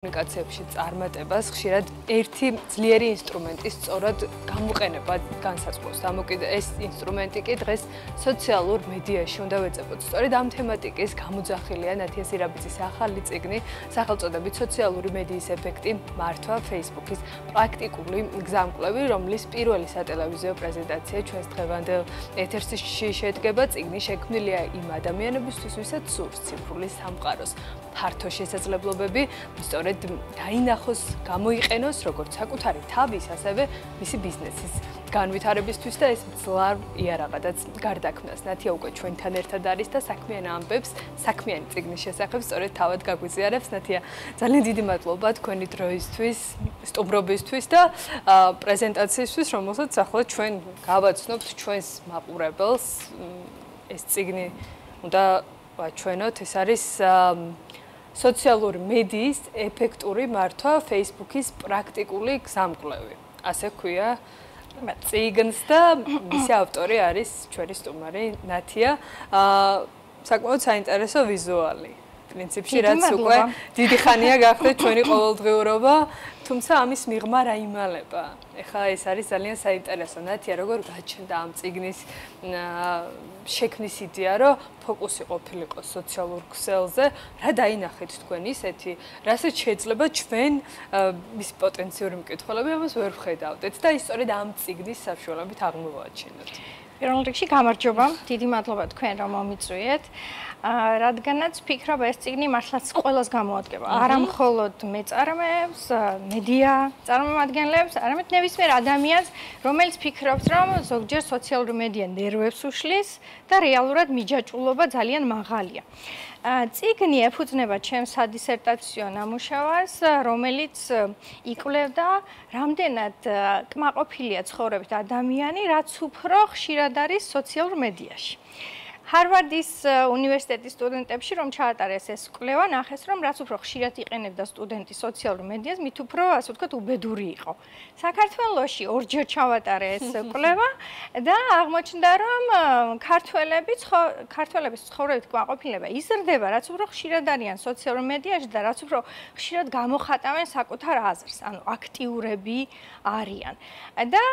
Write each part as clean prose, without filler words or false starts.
კომუნიკაციებში წარმატებას ხშირად ერთი ძლიერი ინსტრუმენტის სწორად გამოყენება განსაზღვრავს. ამოკიდე ეს ინსტრუმენტი კი დღეს სოციალურ მედიაში უნდა ვეძებოთ. სწორედ ამ თემატიკის გამოძახილია ნათია სირაბიძის ახალი წიგნი, სახელწოდებით სოციალური მედიის ეფექტი მართვა Facebook-ის პრაქტიკული გზამკვლევი, რომლის პირველი სატელევიზიო პრეზენტაცია ჩვენს დღევანდელ ეთერში შედგება. წიგნი შექმნილია იმ ადამიანებისთვის, ვისაც სურს ციფრული სამყაროს ფართო შესაძლებლობები, სწორედ დაინახოს, გამოიყენოს როგორც საკუთარი თავის, ასევე მისი ბიზნესის განვითარებისთვის და ეს მძლავრ იარაღადაც გარდაქმნას. ნათია უკვე ჩვენთან ერთად არის და საქმიან ამბებს, საქმიანი წიგნის შესახებ სწორედ თავად გაგვიზიარებს. ნათია, ძალიან დიდი მადლობა თქვენი დროისთვის, სტუმრობისთვის და პრეზენტაციისთვის, რომელსაც ახლა ჩვენ გავაცნობთ ჩვენს მაყურებელს. ეს წიგნი უნდა ვაჩვენოთ, ეს არის სოციალური მედიის ეფექტური მართვა Facebook-ის პრაქტიკული გზამკვლევი. ასე ქვია წიგნს და მისი ავტორი არის ჩვენი სტუმარი ნათია. საკმაოდ საინტერესო ვიზუალი. პრინციპში რაც უკვე დიდი ხანია გახდა ჩვენი ყოველდღიურობა, თუმცა ამის მიღმა რა იმალება. ეხლა ეს არის ძალიან საინტერესო. ნათია, როგორ გაჩნდა ამ წიგნის შექმნის იდეა, რომ ფოკუსი ყოფილიყო სოციალურ ქსელზე, რა დაინახეთ თქვენ ისეთი, რასაც შეიძლება ჩვენ მის პოტენციური მკითხველები ამას ვერ ვხედავდეთ და ის სწორედ ამ წიგნის საშუალებით აღმოვაჩინოთ. პირველ რიგში გამარჯობა, დიდი მადლობა თქვენ რომ მომიწვიეთ. რადგანაც ვფიქრობ ეს წიგნი მართლაც ყველას გამოადგება. არა მხოლოდ მეწარმეებს, მედია წარმომადგენლებს, არამედ ნებისმიერ ადამიანს, რომელიც ფიქრობს, რომ ზოგჯერ სოციალური მედია ნერვებს უშლის და რეალურად მიჯაჭვულობა ძალიან მაღალია. წიგნი ეფუძნება ჩემს სადისერტაციო ნამუშევარს, რომელიც იკვლევდა რამდენად კმაყოფილია ცხოვრებით ადამიანი, რაც უფრო ხშირად არის სოციალურ მედიაში. ჰარვარდის უნივერსიტეტის სტუდენტებში რომ ჩაატარეს ეს კვლევა, ნახეს რომ რაც უფრო ხშირად იყენებდა სტუდენტი სოციალურ მედიას, მით უფრო ასე ვთქვათ უბედური იყო. საქართველოში ორჯერ ჩავატარე ეს კვლევა და აღმოჩნდა რომ ქართველების ცხოვრებით კმაყოფილება იზრდება, რაც უფრო ხშირად არიან სოციალურ მედიაში და რაც უფრო ხშირად გამოხატავენ საკუთარ აზრს, ანუ აქტიურები არიან. და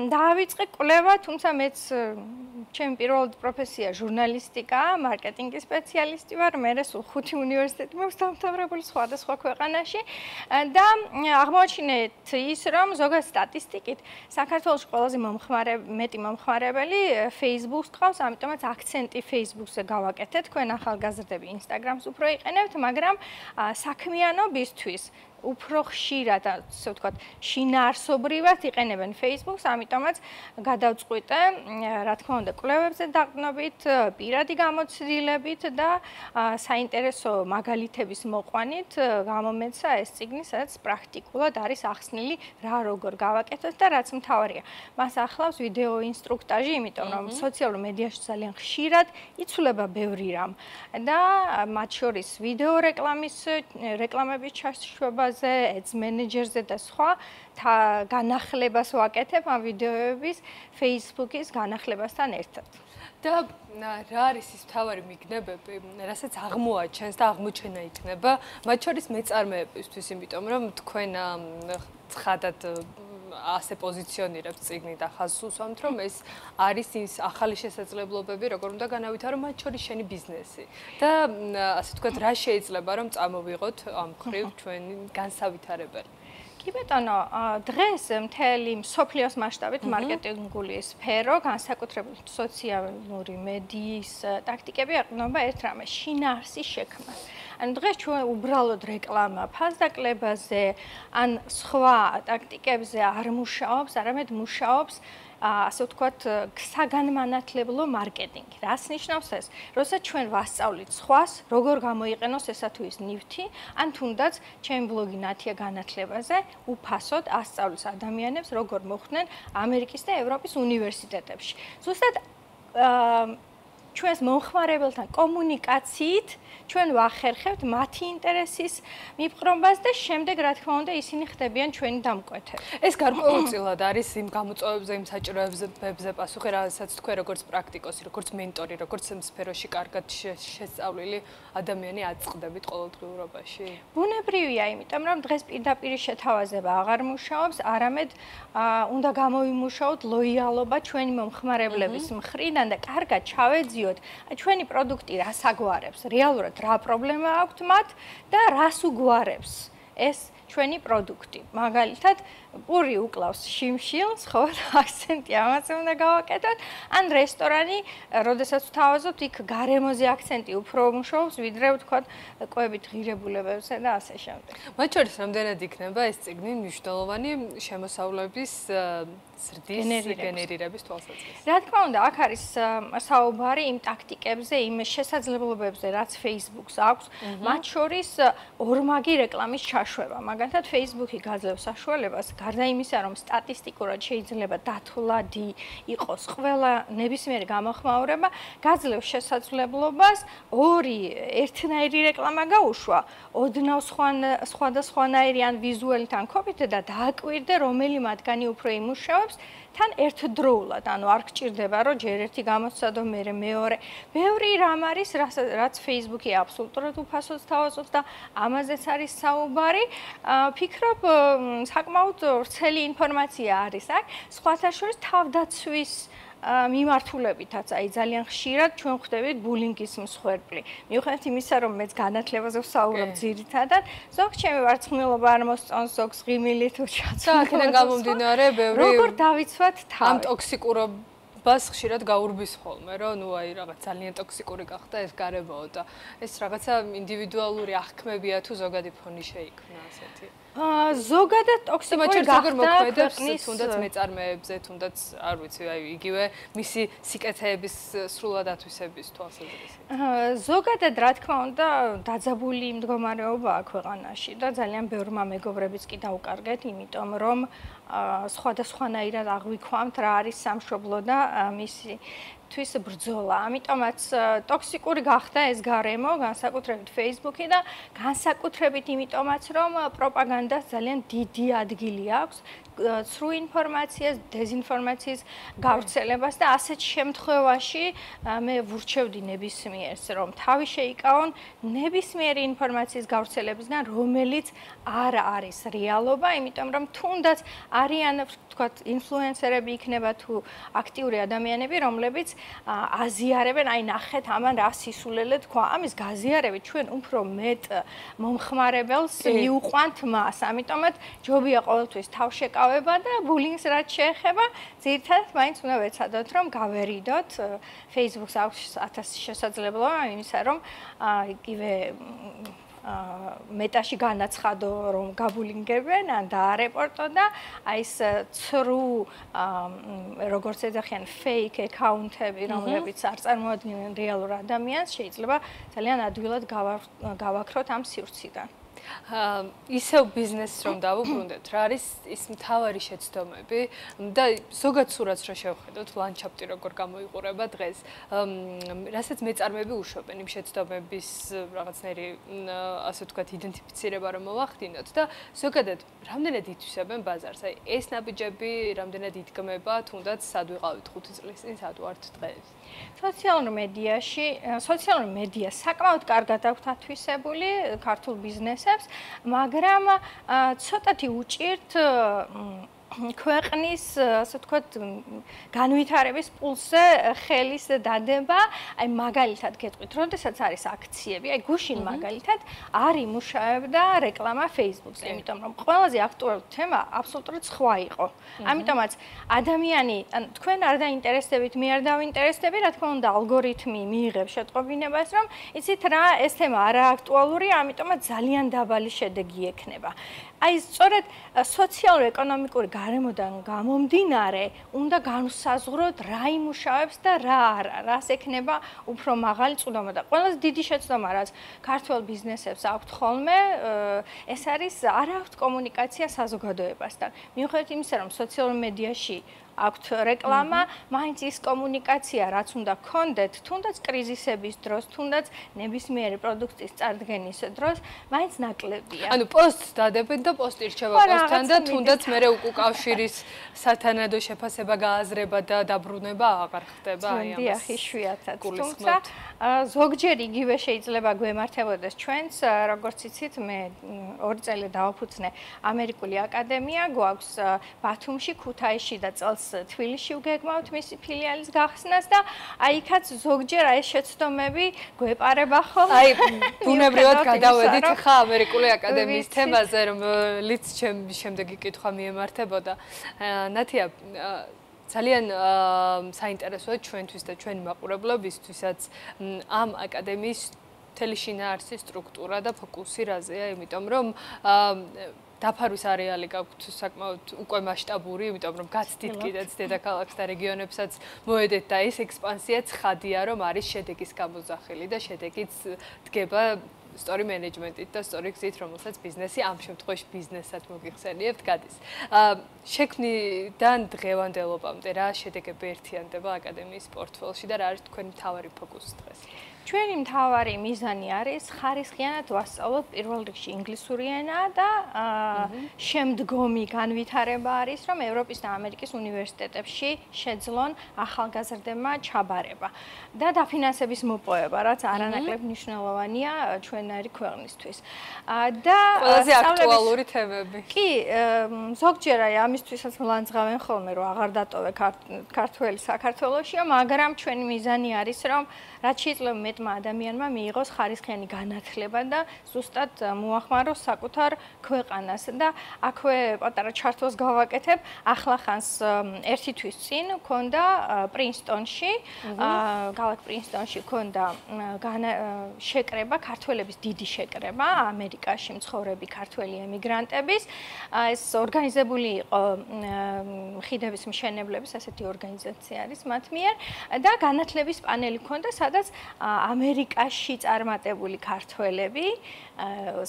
დაავიწყე კვლევა, თუმცა მეც ჩემი პირველი პროფესია ჟურნალისტიკა, მარკეტინგის სპეციალისტი ვარ, მე სულ 5 უნივერსიტეტი მაქვს დამთავრებული სხვადასხვა ქვეყანაში და აღმოაჩინეთ ის, რომ ზოგადად სტატისტიკით საქართველოში ყველაზე მეტი მომხმარებელი Facebook-ს ყავს, ამიტომაც აქცენტი Facebook-ზე გავაკეთეთ, თქვენ ახალგაზრდები Instagram-ს უფრო იყენებთ, მაგრამ საქმიანობისთვის უფრო ხშირად, ასე ვთქვათ, შინაარსობრივად იყენებენ Facebook-ს, ამიტომაც გადავწყვიტე, რა თქმა უნდა, კვლევებზე დაყრდნობით, პირადი გამოცდილებით და საინტერესო მაგალითების მოყვანით გამომეცა ეს წიგნი, სადაც პრაქტიკულად არის ახსნილი რა როგორ გავაკეთოთ და რაც მთავარია. მას ახლავს ვიდეო ინსტრუქტაჟი, იმიტომ რომ სოციალურ მედიაში ძალიან ხშირად იცვლება ბევრი რამ და მათ შორის ვიდეო რეკლამების ჩაშვება Ads Manager-ზე და სხვა განახლებას ვაკეთებ ამ ვიდეოების Facebook-ის განახლებასთან ერთად. და რა არის ის მთავარი მიგნებები, რასაც აღმოაჩენს და აღმოჩენა იქნება, მათ შორის მეწარმეებისთვის, იმიტომ რომ თქვენ ცხადად ასე პოზიციონირებთ წიგნი და ხაზს უსვამთ, რომ ეს არის ის ახალი შესაძლებლობები, როგორ უნდა განავითარო მათ შორის შენი ბიზნესი. და ასე ვთქვათ, რა შეიძლება რომ წამოვიღოთ ამ მხრივ ჩვენი განსავითარებელი. კი ბატონო, დღეს მთელი მსოფლიოს მასშტაბით მარკეტინგული სფერო, განსაკუთრებით სოციალური მედიის ტაქტიკები ეყრდნობა ერთ რამეს, შინაარსის შექმნა. ანუ დღეს ჩვენ უბრალოდ რეკლამა ფასდაკლებაზე, ან სხვა ტაქტიკებზე არ მუშაობს, არამედ მუშაობს ასე ვთქვათ, საგანმანათლებლო მარკეტინგი. რას ნიშნავს ეს? როდესაც ჩვენ ვასწავლით სხვას, როგორ გამოიყენოს ესა თუ ის ნივთი, ან თუნდაც ჩემი ბლოგი ნათია განათლებაზე უფასოდ ასწავლის ადამიანებს, როგორ მოხვდნენ ამერიკის და ევროპის უნივერსიტეტებში. ზუსტად ჩვენს მომხმარებელთან კომუნიკაციით ჩვენ ვახერხებთ მათი ინტერესის მიპყრობას და შემდეგ რა თქმა უნდა ისინი ხდებიან ჩვენი დამკვეთები. ეს გარკვეულწილად არის იმ გამოწვევებზე, იმ საჭიროებებზე პასუხი, რასაც თქვენ როგორც პრაქტიკოსი, როგორც მენტორი, როგორც სფეროში კარგად შესწავლილი ადამიანი აწყდებით ყოველდღიურობაში? ბუნებრივია, იმიტომ რომ დღეს პირდაპირ შეთავაზება აღარ მუშაობს, არამედ უნდა გამოვიმუშაოთ ლოიალობა ჩვენი მომხმარებლების მხრიდან და კარგად ჩავეძიოთ ჩვენი პროდუქტი რას აგვარებს, რეალურად რა პრობლემა აქვთ მათ და რას უგვარებს ეს ჩვენი პროდუქტი. მაგალითად, პური უკლავს შიმშილს, ხო, აქცენტი ამაზე უნდა გავაკეთოთ, ან რესტორანი, როდესაც ვთავაზობთ, იქ გარემოზე აქცენტი უფრო მუშაობს, ვიდრე ვთქვათ, კვებით ღირებულებებზე და ასე შემდეგ. მათ შორის რამდენად იქნება ეს წიგნი მნიშვნელოვანი შემოსავლების ზრდის გენერირების თვალსაზრისით? რა თქმა უნდა, აქ არის საუბარი იმ ტაქტიკებზე, იმ შესაძლებლობებზე, რაც Facebook-ს აქვს, მათ შორის ორმაგი რეკლამის ჩაშვება. მაგალითად, Facebook-ი გაძლევს საშუალებას, გარდა იმისა, რომ სტატისტიკურად შეიძლება დათვლადი იყოს ყველა ნებისმიერი გამოხმაურება, გაძლევს შესაძლებლობას ორი ერთნაირი რეკლამა გაუშვა, ოდნავ სხვადასხვანაირი ან ვიზუალით ან ქოფით და დააკვირდე, რომელი მათგანი უფრო იმუშავებს თან ერთდროულად, ანუ არ გჭირდება, რომ ჯერ ერთი გამოსცადო, მერე მეორე. ბევრი რამ არის, რაც Facebook-ი აბსოლუტურად უფასოდ თავაზობს და ამაზეც არის საუბარი. ფიქრობ, საკმაოდ ვრცელი ინფორმაცია არის აქ, სხვათა შორის თავდაცვის მიმართულებითაც, აი ძალიან ხშირად ჩვენ ხვდებით ბულინგის მსხვერპლი. მიუხედავად იმისა, რომ მეც განათლებაზე ვსაუბრობ ძირითადად, ზოგ ჩემი ვარცხნილობა არ მოსწონს, ზოგს ღიმილი თუ ჩაცვა. აქედან გამომდინარე, ბევრი როგორ დავიცვათ თავი? ამ ტოქსიკურობას ხშირად გაურბის ხოლმე, რომ ნუ აი რაღაც ძალიან ტოქსიკური გახდა ეს გარემო და ეს რაღაცა ინდივიდუალური აღქმებია თუ ზოგადი ფონი შეიქმნა ასეთი. ზოგადად ტოქსიკური გახდა მოქმედებს თუნდაც მეწარმეებზე, თუნდაც არ ვიცი, აი იგივე მისი სიკეთეების სრულად ათვისების თვალსაზრისით. ზოგადად რა თქმა უნდა დაძაბული მდგომარეობაა ქვეყანაში და ძალიან ბევრმა მეგობრებიც კი დაუკარგეთ, იმიტომ რომ სხვადასხვანაირად აღვიქვამთ რა არის სამშობლო და მისი თვის ბრძოლა. ამიტომაც ტოქსიკური გახდა ეს გარემო, განსაკუთრებით Facebook-ი და განსაკუთრებით იმიტომაც, რომ პროპაგანდას ძალიან დიდი ადგილი აქვს ცრუ ინფორმაციას, დეზინფორმაციის გავრცელებას და ასეთ შემთხვევაში მე ვურჩევდი ნებისმიერს, რომ თავი შეიკავონ ნებისმიერი ინფორმაციის გავრცელებისგან, რომელიც არ არის რეალობა, იმიტომ რომ თუნდაც არიან ვთქვათ, ინფლუენსერები იქნება თუ აქტიური ადამიანები, რომლებიც აზიარებენ, აი ნახეთ, ამან რა სისულელე თქვა. ამის გაზიარებით ჩვენ უფრო მეტ მომხმარებელს მიუყვანთ მას. ამიტომაც ჯობია ყოველთვის თავშეკავება და ბულინგს რაც შეეხება, ძირითადად მაინც უნდა ვეცადოთ, რომ გავერიდოთ. Facebook-ს აქვს 1000 შესაძლებლობა იმისა, რომ იგივე მეტაში განაცხადო, რომ გაბულინგებენ, ან დაარეპორტო და აი ეს ცრუ როგორც ეძახიან fake account-ები, რომლებიც არ წარმოადგენენ რეალურ ადამიანს, შეიძლება ძალიან ადვილად გავაქროთ ამ სივრციდან. ისევ ბიზნესს რომ დავუბრუნდეთ, რა არის ის მთავარი შეცდომები და ზოგად სურათს რა შევხედოთ, ლანდშაფტი როგორ გამოიყურება დღეს, რასაც მეწარმეები უშვებენ იმ შეცდომების რაღაცნაირი ასე ვთქვათ იდენტიფიცირება რომ მოვახდინოთ და ზოგადად რამდენად ითვისებენ ბაზარს, აი ეს ნაბიჯები რამდენად იდგმება, თუნდაც სად ვიყავით 5 წლის წინ, სად ვართ დღეს? სოციალურ მედია საკმაოდ კარგად აქვს ათვისებული ქართულ ბიზნესებს, მაგრამ ცოტათი უჭირთ ქვეყნის, ასე ვთქვათ, განვითარების პულსზე ხელის დადება, აი მაგალითად გეტყვით, როდესაც არის აქციები, აი გუშინ მაგალითად არ იმუშავებდა რეკლამა Facebook-ზე, იმიტომ რომ ყველაზე აქტუალური თემა აბსოლუტურად სხვა იყო. ამიტომაც ადამიანი, თქვენ არ დაინტერესდებით, მე არ დავინტერესდები, რა თქმა უნდა, ალგორითმი მიიღებს შეტყობინებას, რომ იცით რა, ეს თემა არა აქტუალურია, ამიტომაც ძალიან დაბალი შედეგი ექნება. აი სწორედ სოციალურ-ეკონომიკური გარემოდან გამომდინარე, უნდა განვსაზღვროთ რა იმუშავებს და რა არა, რას ექნება უფრო მაღალი წვდომა და ყველაზე დიდი შეცდომა, რაც ქართულ ბიზნესებს აქვთ ხოლმე, ეს არის არ აქვთ კომუნიკაცია საზოგადოებასთან. მიუხედავად იმისა, რომ სოციალურ მედიაში აქვთ რეკლამა, მაინც ის კომუნიკაცია, რაც უნდა გქონდეთ, თუნდაც კრიზისების დროს, თუნდაც ნებისმიერი პროდუქტის წარდგენის დროს, მაინც ნაკლებია. ანუ პოსტს დადებენ და პოსტი რჩება პოსტთან და თუნდაც მე უკავშირის სათანადო შეფასება გააზრება და დაბრუნება აღარ ხდება აი ამას. დიახ, იშვიათად. თუმცა ზოგჯერ იგივე შეიძლება გვემართებოდეს ჩვენს, როგორც იცით, მე 2 წელი დავაფუძნე ამერიკული აკადემია, გვაქვს ბათუმში, ქუთაისში და წელს თბილისში ვგეგმავთ მისი ფილიალის გახსნას და აი იქაც ზოგჯერ აი შეცდომები გვეპარება ხოლმე. აი ბუნებრივად გადავედით ხა ამერიკული აკადემიის თემაზე, რომელიც შემდეგი კითხვა მიემართებოდა. ნათია, ძალიან საინტერესოა ჩვენთვის და ჩვენი მაყურებლობისთვისაც ამ აკადემიის მთელი შინაარსი, სტრუქტურა და ფოკუსი რაზეა, იმიტომ რომ დაფარვის არეალი გაქვთ საკმაოდ უკვე მასშტაბური, იმიტომ რომ გაცდით კიდეც დედაქალაქს და რეგიონებსაც მოედეთ და ეს ექსპანსია ცხადია, რომ არის შედეგის გამოძახილი და შედეგიც დგება სწორი მენეჯმენტით და სწორი გზით, რომელსაც ბიზნესი ამ შემთხვევაში ბიზნესად მოგიხსენიებთ, გადის. შექმნიდან დღევანდელობამდე რა შედეგები ერთიანდება აკადემიის პორტფელში და რა არის თქვენი მთავარი ფოკუსი დღეს? ჩვენი მთავარი მიზანი არის ხარისხიანად ვასწავლოთ პირველ რიგში ინგლისური ენა და შემდგომი განვითარება არის, რომ ევროპის და ამერიკის უნივერსიტეტებში შეძლონ ახალგაზრდებმა ჩაბარება და დაფინანსების მოპოვება, რაც არანაკლებ მნიშვნელოვანია ჩვენარი ქვეყნისთვის. და ყველაზე აქტუალური თემები. კი, ზოგჯერ აი ამისთვისაც მლანძღავენ ხოლმე, რომ აღარ დატოვე ქართველი საქართველოშია, მაგრამ ჩვენი მიზანი არის, რომ რაც შეიძლება მეტმა ადამიანმა მიიღოს ხარისხიანი განათლება და ზუსტად მოახმაროს საკუთარ ქვეყანას და აქვე პატარა ჩართვას გავაკეთებ. ახლა ხანს ერთი თვის წინ მქონდა პრინსტონში, ქალაქ პრინსტონში მქონდა შეკრება, ქართველების დიდი შეკრება, ამერიკაში მცხოვრები ქართველი ემიგრანტების. ეს ორგანიზებული იყო ხიდების მშენებლების ასეთი ორგანიზაცია არის მათ მიერ და განათლების პანელი მქონდა, სადაც ამერიკაში წარმატებული ქართველები,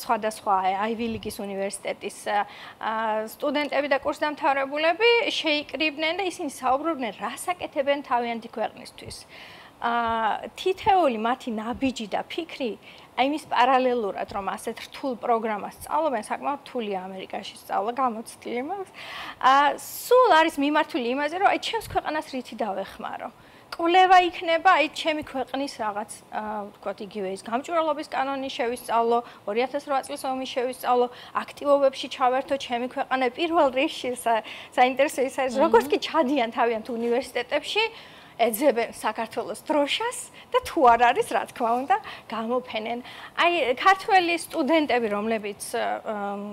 სხვადასხვა Ivy League-ის უნივერსიტეტის სტუდენტები და კურსდამთავრებულები შეიკრიბნენ და ისინი საუბრობდნენ, რას აკეთებენ თავიანთი ქვეყნისთვის. თითეული მათი ნაბიჯი და ფიქრი აი მის პარალელურად რომ ასეთ რთულ პროგრამას სწავლობენ, საკმაოდ რთულია ამერიკაში სწავლა, გამოცდილი მაქვს. სულ არის მიმართული იმაზე, რომ აი ჩემს ქვეყანას რითი დავეხმარო. კვლევა იქნება, აი ჩემი ქვეყნის რაღაც, ვთქვათ, იგივე ის გამჭვირვალობის კანონი შევისწავლო, 2008 წლის ომი შევისწავლო, აქტივობებში ჩავერთო ჩემი ქვეყანა. პირველ რიგში საინტერესო ის არის, როგორც კი ჩადიან თავიანთ უნივერსიტეტებში, ეძებენ საქართველოს დროშას და თუ არ არის, რა თქმა უნდა, გამოფენენ. აი, ქართველი სტუდენტები, რომლებიც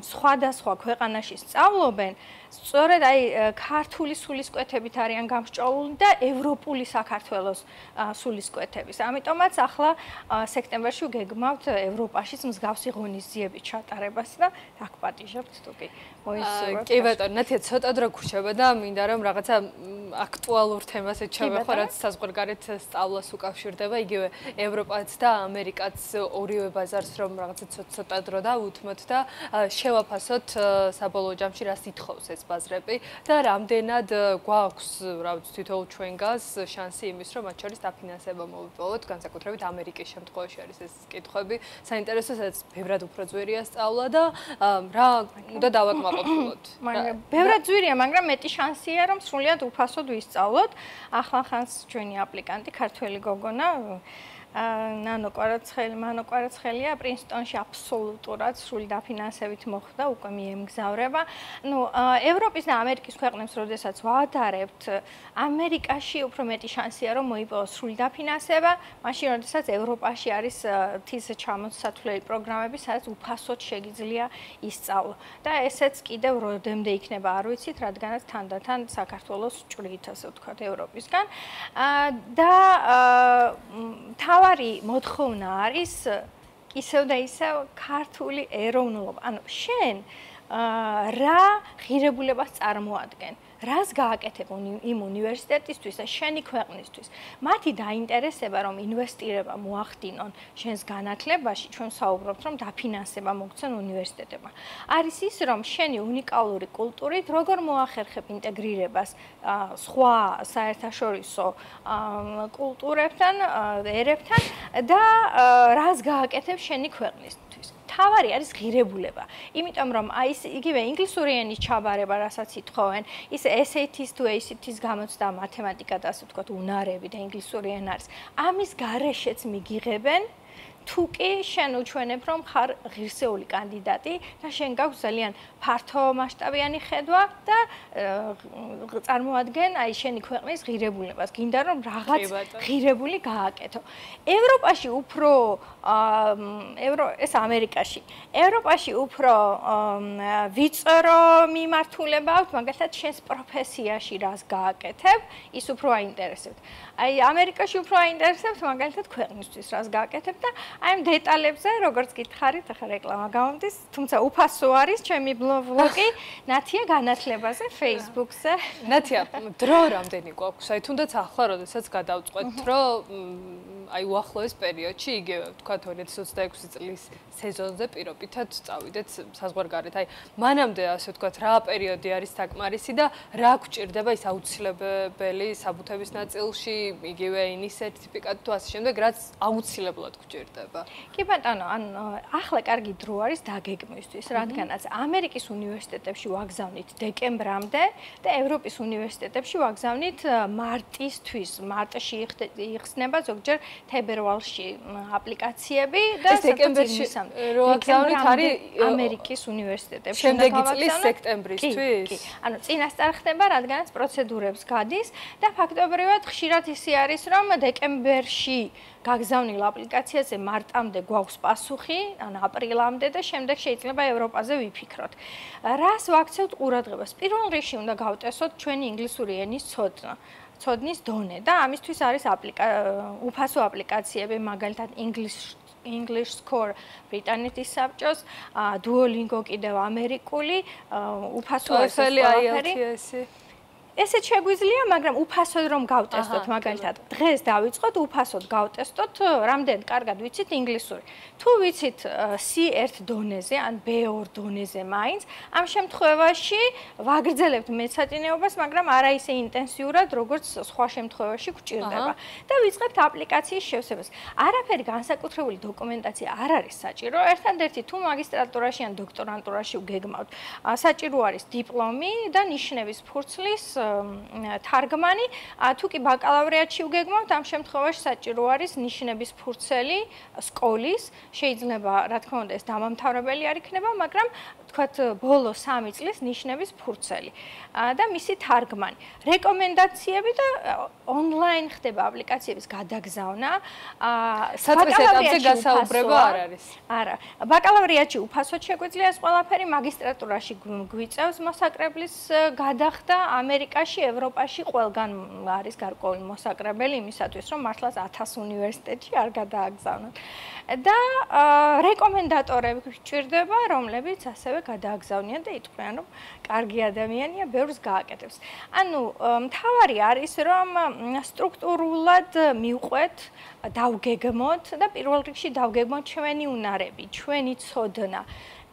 სხვადასხვა ქვეყანაში სწავლობენ, სწორედ აი ქართული სულისკვეთებით არიან გამსჭვალული და ევროპული საქართველოს სულისკვეთების. ამიტომაც ახლა სექტემბერში ვგეგმავთ ევროპაშიც მსგავსი ღონისძიების ჩატარებას და აქ პატიჟებთ თუ კი მოისურვებთ. კი ბატონო, ნათია ცოტა დრო გრჩება და მინდა რომ რაღაცა აქტუალურ თემას ეჩვევა, რაც საზღვარგარეთ სწავლას უკავშირდება, იგივე ევროპაც და ამერიკაც ორივე ბაზარს რომ რაღაცა ცოტა დრო დავუთმოთ და შევაფასოთ საბოლოო ჯამში რას ითხოვს ეს ბაზრები და რამდენად გვაქვს, რა ვიცი, თითოეულ ჩვენგანს შანსი იმის, რომ მათ შორის დაფინანსება მოვიპოვოთ, განსაკუთრებით ამერიკის შემთხვევაში არის ეს კითხვები. საინტერესო, სადაც ბევრად უფრო ძვირია სწავლა და რა უნდა დავაკმაყოფილოთ. მაგრამ ბევრად ძვირია, მაგრამ მეტი შანსია, რომ სრულიად უფასოდ ვისწავლოთ. ახლა ხანს ჩვენი აპლიკანტი, ქართველი გოგონა ნანო კვარაცხელია პრინსტონში აბსოლუტურად სრული დაფინანსებით მოხვდა, უკვე მიემგზავრება. ნუ ევროპის და ამერიკის ქვეყნებს როდესაც ვაადარებთ, ამერიკაში უფრო მეტი შანსია რომ მოიპოვოს სრული დაფინანსება, მაშინ როდესაც ევროპაში არის თის ჩამოსათვლელი პროგრამები, სადაც უფასოდ შეგიძლია ისწავლო. და ესეც კიდევ როდემდე იქნება, არ ვიცით, რადგანაც თანდათან საქართველოს ჭრით, ასე ვთქვათ, ევროპისგან. და თავარი მოთხოვნა არის ისევ და ისევ ქართული ეროვნულობა. ანუ შენ რა ღირებულებას წარმოადგენ? რას გააკეთებ იმ უნივერსიტეტისთვის და შენი ქვეყნისთვის. მათი დაინტერესება რომ ინვესტირება მოახდინონ შენს განათლებაში, ჩვენ საუბრობთ რომ დაფინანსება მოგცენ უნივერსიტეტებმა. არის ის რომ შენი უნიკალური კულტურით როგორ მოახერხებ ინტეგრირებას სხვა საერთაშორისო კულტურებთან, ერებთან და რას გააკეთებ შენი ქვეყნისთვის. თავარი არის ღირებულება. იმიტომ რომ აი ეს იგივე ინგლისური ენის ჩაბარება, რასაც ითხოვენ, ის SAT-ის თუ ACT-ის გამოცდა მათემატიკა და ასე ვთქვათ, უნარები და ინგლისური ენა არის. ამის გარეშეც მიგიღებენ თუ კი შენ უჩვენებ რომ ხარ ღირსეული კანდიდატი და შენ გაქვს ძალიან ფართო მასშტაბიანი ხედვა და წარმოადგენ აი შენი ქვეყნის ღირებულებას. გინდა რომ რაღაც ღირებული გააკეთო. ევროპაში უფრო ეს ამერიკაში. ევროპაში უფრო ვიწრო მიმართულება აქვს, მაგალითად შენს პროფესიაში რას გააკეთებ, ის უფრო აინტერესებთ. აი ამერიკაში უფრო აინტერესებთ მაგალითად ქვეყნისთვის რას გააკეთებ და აი ამ დეტალებზე როგორც გითხარით, ახლა რეკლამა გამომდის, თუმცა უფასო არის ჩემი ბლოგი ნათია განათლებაზე Facebook-ზე. ნათია, დრო რამდენი გვაქვს? აი თუნდაც ახლა როდესაც გადავწყვეტ, რომ აი უახლოეს პერიოდში, იგივე ვთქვათ 2026 წლის სეზონზე პირობითად წავიდეთ საზღვარგარეთ. აი მანამდე ასე ვთქვათ, რა პერიოდი არის საკმარისი და რა გვჭირდება ის აუცილებელი საბუთების ნაწილში, იგივე ენის სერტიფიკატი თუ ასე შემდეგ, რაც აუცილებლად გვჭირდება. კი ბატონო, ახლა კარგი დრო არის დაგეგმვისთვის, რადგანაც ამერიკის უნივერსიტეტებში ვაგზავნით დეკემბრამდე და ევროპის უნივერსიტეტებში ვაგზავნით მარტისთვის. მარტში იხსნება ზოგჯერ თებერვალში აპლიკაციები და დეკემბერში რო ვაგზავნით არის ამერიკის უნივერსიტეტებში. შემდეგი წლის სექტემბრისთვის? კი. ანუ წინასწარ ხდება, რადგანაც პროცედურებს გადის და ფაქტობრივად ხშირად ისე არის, რომ დეკემბერში გაგზავნილ აპლიკაციაზე მარტამდე გვაქვს პასუხი, ან აპრილამდე და შემდეგ შეიძლება ევროპაზე ვიფიქროთ. რას ვაქცევთ ყურადღებას? პირველ რიგში უნდა გავტესოთ ჩვენი ინგლისური ენის ცოდნის დონე და ამისთვის არის უფასო აპლიკაციები, მაგალითად English Score ბრიტანეთის საბჭოს, Duolingo კიდევ ამერიკული, უფასო IELTS-ი. ესეც შეგვიძლია, მაგრამ უფასოდ რომ გავტესტოთ, მაგალითად, დღეს დავიწყოთ უფასოდ გავტესტოთ, რამდენ კარგად ვიცით ინგლისური. თუ ვიცით C1 დონეზე, ან B2 დონეზე მაინც, ამ შემთხვევაში ვაგრძელებთ მეცადინეობას, მაგრამ არა ისე ინტენსიურად, როგორც სხვა შემთხვევაში გვჭირდება. და ვიწყებთ აპლიკაციის შევსებას. არაფერი განსაკუთრებული დოკუმენტაცია არ არის საჭირო. ერთადერთი თუ მაგისტრატურაში ან დოქტორანტურაში ვგეგმავთ, საჭირო არის დიპლომი და ნიშნების ფურცლის თარგმანი, თუ კი ბაკალავრიატში ვგეგმავთ, ამ შემთხვევაში საჭირო არის ნიშნების ფურცელი სკოლის, შეიძლება, რა თქმა უნდა, ეს დამამთავრებელი არ იქნება, მაგრამ თქვათ ბოლო 3 წლის ნიშნების ფურცელი და მისი თარგმანი. რეკომენდაციები და ონლაინ ხდება აპლიკაციების გადაგზავნა. საწყის ეტაპზე გასაუბრება არ არის. არა, ბაკალავრიატში უფასოდ შეგვიძლია ეს ყველაფერი, მაგისტრატურაში გვიწევს მოსაკრებლის გადახდა, ამერიკაში, ევროპაში ყველგან არის გარკვეული მოსაკრებელი იმისათვის, რომ მართლაც 1000 უნივერსიტეტში არ გადააგზავნოთ. და რეკომენდატორები გვჭირდება, რომლებიც ასევე გადააგზავნიან და იტყვიან, რომ კარგი ადამიანია, ბევრს გააკეთებს. ანუ მთავარი არის, რომ სტრუქტურულად მივყვეთ, დავგეგმოთ და პირველ რიგში დავგეგმოთ ჩვენი უნარები, ჩვენი ცოდნა.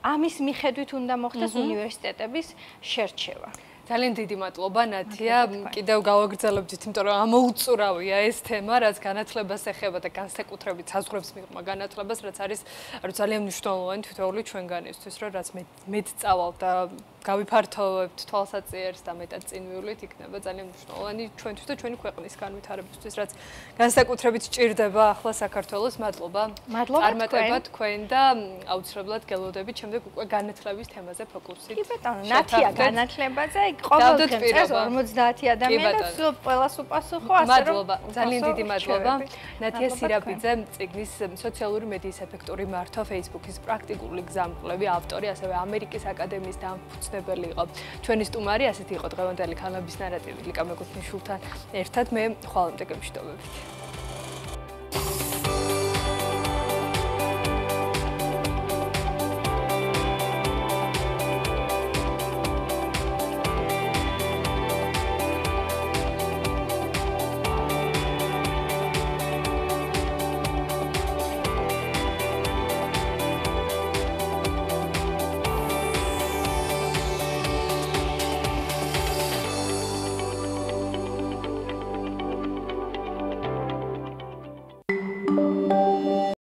ამის მიხედვით უნდა მოხდეს უნივერსიტეტების შერჩევა. ძალიან დიდი მადლობა ნათია. კიდევ გავაგრძელებდით, იმიტომ რომ ამოუწურავია ეს თემა, რაც განათლებას ეხება და განსაკუთრებით საზღვრებს მიღმა განათლებას, რაც არის ძალიან მნიშვნელოვანი თითოეული ჩვენგანისთვის, რომ რაც მეც წავალ და გავიფართოვებთ თვალსაწიერს და მეტად წინ ვივლით, იქნება ძალიან მნიშვნელოვანი ჩვენთვის და ჩვენი ქვეყნის განვითარებისთვის, რაც განსაკუთრებით სჭირდება ახლა საქართველოს. მადლობა. წარმატება თქვენ და აუცილებლად გელოდებით შემდეგ უკვე განათლების თემაზე ფოკუსით. კი ბატონო, ნათია განათლებაზე ყოველდღე 50 ადამიანს ყველას უპასუხო, ასე რომ მადლობა, ძალიან დიდი მადლობა. ნათია სირაბიძე, წიგნის სოციალური მედიის ეფექტური მართვა Facebook-ის პრაქტიკული გზამკვლევი ავტორი, ასევე ამერიკის აკადემიის დამფუძნებელი იყო. ჩვენი სტუმარი ასეთი იყო დღევანდელი ქალების ნარატივი ლიკა მეგოთნიშვილთან ერთად. მე ხვალამდე გემშვიდობებით.